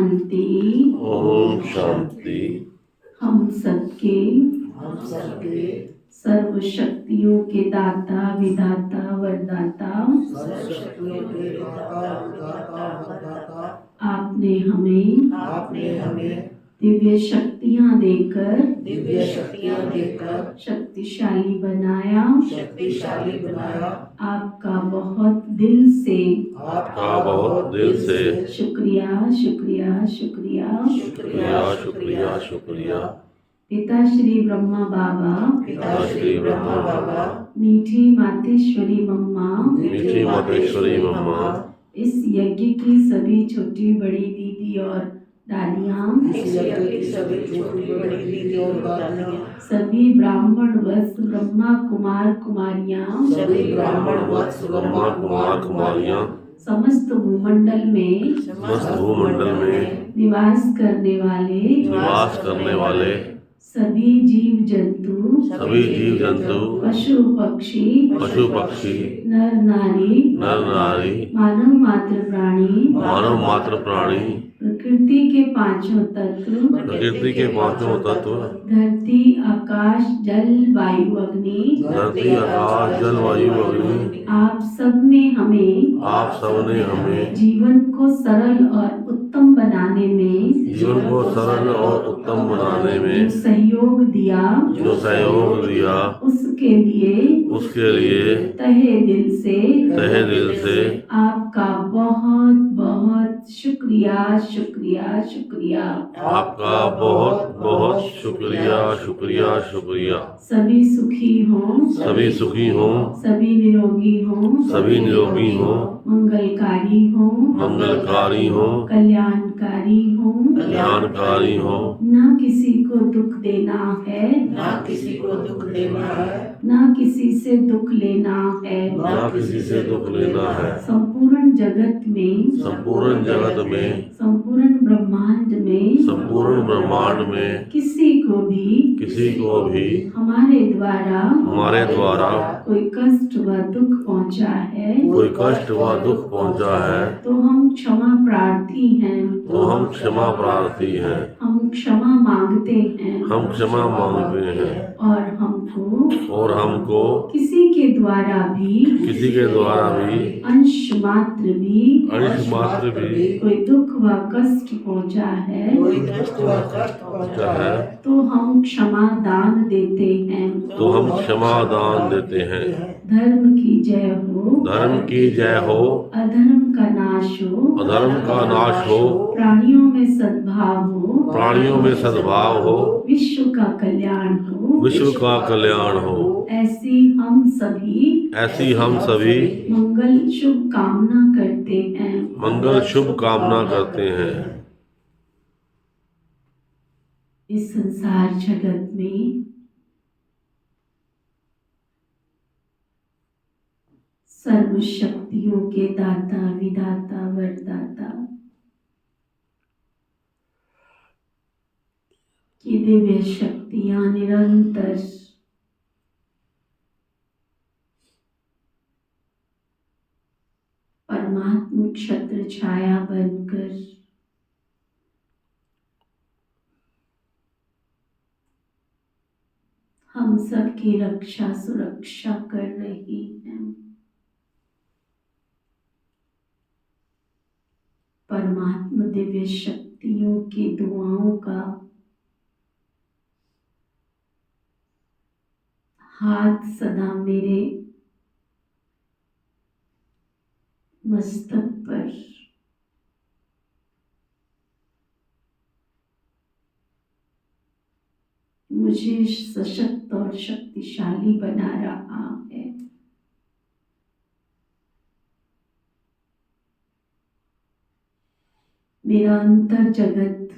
शांति। ओम शांति। हम सबके सर्व शक्तियों के दाता विधाता वरदाता आपने हमें दिव्य शक्तियाँ देकर शक्तिशाली बनाया। आपका बहुत दिल से शुक्रिया शुक्रिया शुक्रिया। शुक्रिया शुक्रिया शुक्रिया। पिता श्री ब्रह्मा बाबा, मीठी मातेश्वरी मम्मा, इस यज्ञ की सभी छोटी बड़ी दीदी और दादियाँ, सभी ब्राह्मण वत्स ब्रह्मा कुमार कुमारियाँ, समस्त भूमंडल में निवास करने वाले सभी जीव जंतु, पशु पक्षी, नर नारी, मानव मात्र प्राणी, प्रकृति के पांचों तत्व, धरती आकाश जल वायु अग्नि, आप सब ने हमें जीवन को सरल और उत्तम बनाने में जो सहयोग दिया उसके लिए तहे दिल से आपका बहुत बहुत शुक्रिया शुक्रिया शुक्रिया। आपका बहुत बहुत शुक्रिया शुक्रिया शुक्रिया। सभी सुखी हों, सभी निरोगी हों, मंगलकारी हों, कल्याणकारी हों, ना किसी को दुख देना है, ना किसी से दुख लेना है, संपूर्ण जगत में, संपूर्ण ब्रह्मांड में किसी को भी हमारे द्वारा कोई कष्ट व दुख पहुंचा है, तो हम क्षमा प्रार्थी हैं, हम क्षमा मांगते हैं, और हमको किसी के द्वारा भी अंश मात्र भी कोई दुख व कष्ट पहुंचा है, तो हम क्षमा दान देते हैं। धर्म की जय हो, अधर्म का नाश हो, प्राणियों में सद्भाव हो, विश्व का कल्याण हो, ऐसी हम सभी मंगल शुभ कामना करते हैं। इस संसार जगत में सर्व शक्तियों के दाता विधाता वरदाता की दिव्य शक्तियां निरंतर परमात्म छत्र छाया बनकर हम सबकी रक्षा सुरक्षा कर रही हैं। परमात्मा दिव्य शक्तियों की दुआओं का हाथ सदा मेरे मस्तक पर मुझे सशक्त और शक्तिशाली बना रहा है। मेरा अंतर जगत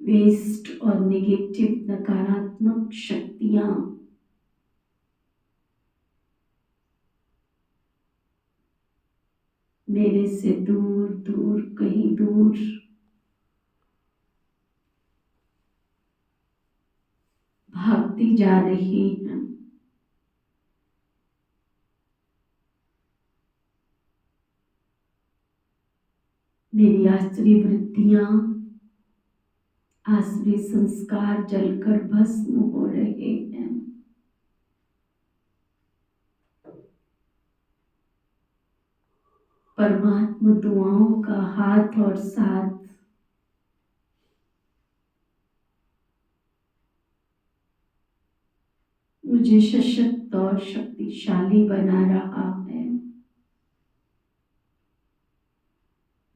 वेस्ट और नेगेटिव नकारात्मक शक्तियां मेरे से दूर दूर कहीं दूर भागती जा रही हैं। मैं मेरी आसुरी वृत्तियां, आसुरी संस्कार जलकर भस्म हो रहे हैं। परमात्मा दुआओं का हाथ और साथ मुझे सशक्त और शक्तिशाली बना रहा है।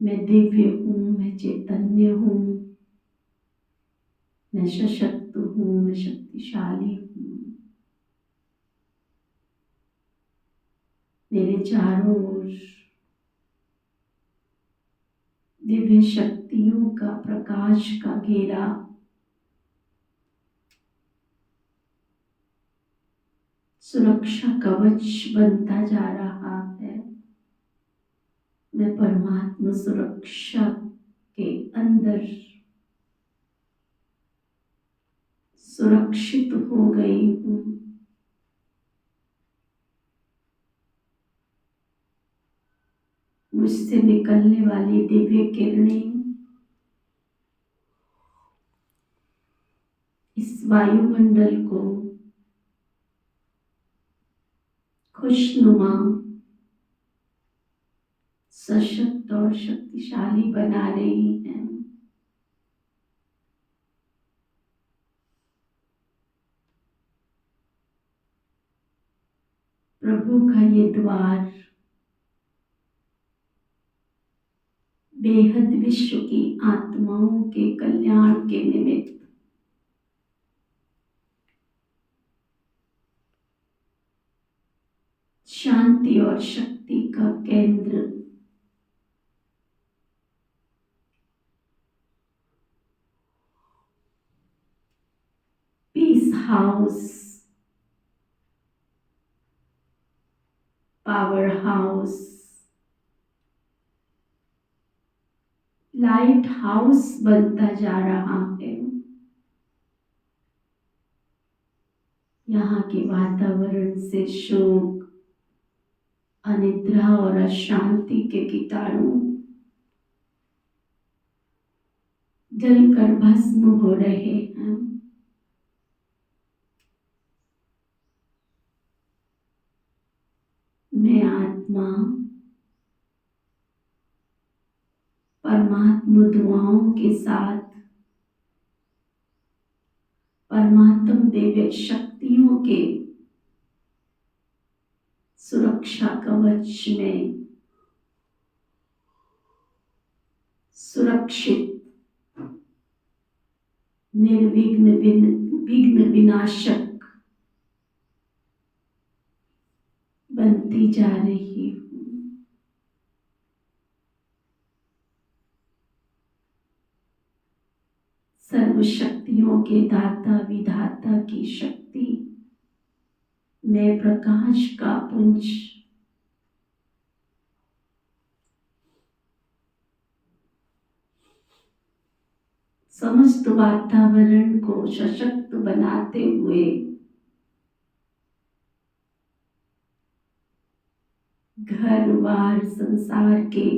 मैं दिव्य हूँ, मैं चैतन्य हूँ, मैं सशक्त हूँ, मैं शक्तिशाली हूँ। मेरे चारों ओर दिव्य शक्तियों का प्रकाश का घेरा सुरक्षा कवच बनता जा रहा है। मैं परमात्मा सुरक्षा के अंदर सुरक्षित हो गई हूँ। मुझसे निकलने वाली दिव्य किरणें इस वायुमंडल को खुशनुमा, सशक्त और शक्तिशाली बना रही हैं। प्रभु का ये द्वार बेहद विश्व की आत्माओं के कल्याण के निमित्त शांति और शक्ति का केंद्र, peace house, power house, light house बनता जा रहा है। यहाँ के वातावरण से शोक, अनिद्रा और अशांति के कीटाणु जलकर भस्म हो रहे हैं। मैं आत्मा परमात्मा दुआओं के साथ परमात्म दिव्य शक्तियों के सुरक्षा कवच में सुरक्षित, निर्विघ्न, विघ्न विनाशक बनती जा रही हूँ। सर्व शक्तियों के दाता विधाता की शक्ति, मैं प्रकाश का पुंज समस्त वातावरण को सशक्त बनाते हुए घर बार संसार के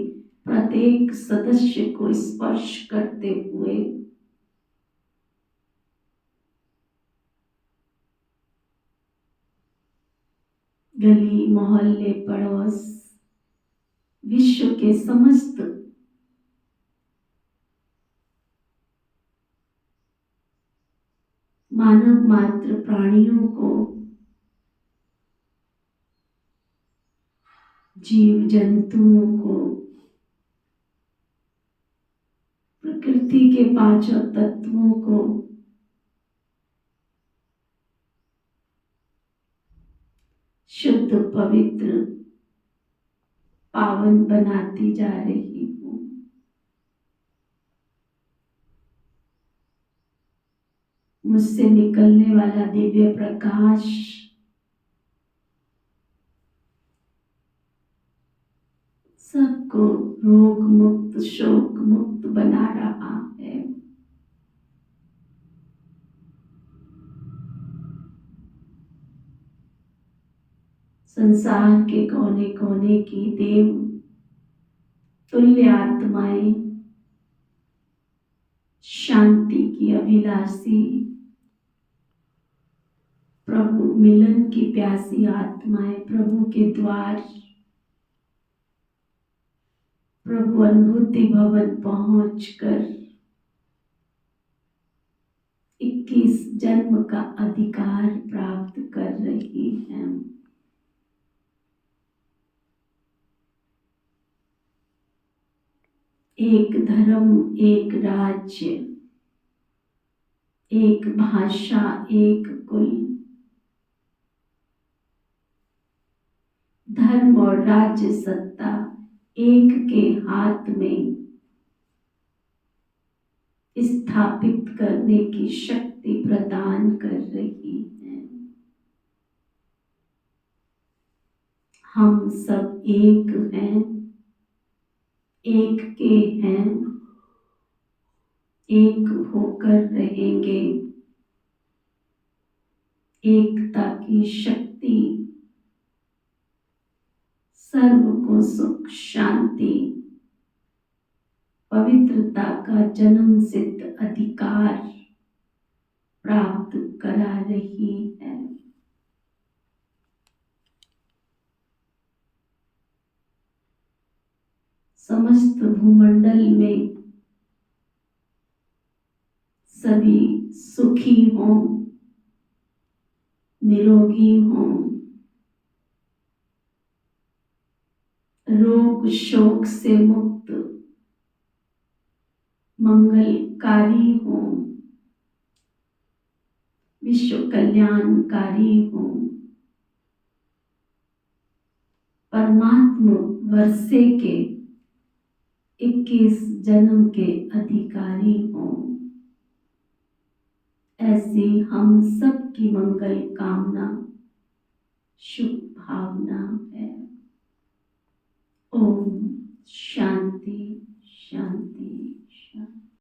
प्रत्येक सदस्य को स्पर्श करते हुए गली मोहल्ले पड़ोस विश्व के समस्त मानव मात्र प्राणियों को, जीव जंतुओं को, प्रकृति के पांचों तत्वों को शुद्ध पवित्र पावन बनाती जा रही हूँ। मुझसे निकलने वाला दिव्य प्रकाश सबको रोग मुक्त, शोक मुक्त बना रहा है। संसार के कोने कोने की देव तुल्य आत्माएं शांति की अभिलाषी, प्रभु मिलन की प्यासी आत्माएं प्रभु के द्वार, प्रभु अनुभूति भवन पहुंचकर 21 जन्म का अधिकार प्राप्त कर रही हैं। एक धर्म, एक राज्य, एक भाषा, एक कुल, धर्म और राज्य सत्ता एक के हाथ में स्थापित करने की शक्ति प्रदान कर रही है। हम सब एक हैं, एक के हैं, एक होकर रहेंगे। एकता की शक्ति सर्व को सुख, शांति, पवित्रता का जन्म सिद्ध अधिकार प्राप्त करा रही है। समस्त भूमंडल में सभी सुखी हों, निरोगी हों, रोग शोक से मुक्त, मंगलकारी हों, विश्व कल्याणकारी हों, परमात्मा वर्षे के 21 जन्म के अधिकारी हों। ऐसी हम सब की मंगल कामना, शुभ भावना है। ओम शांति शांति शांति।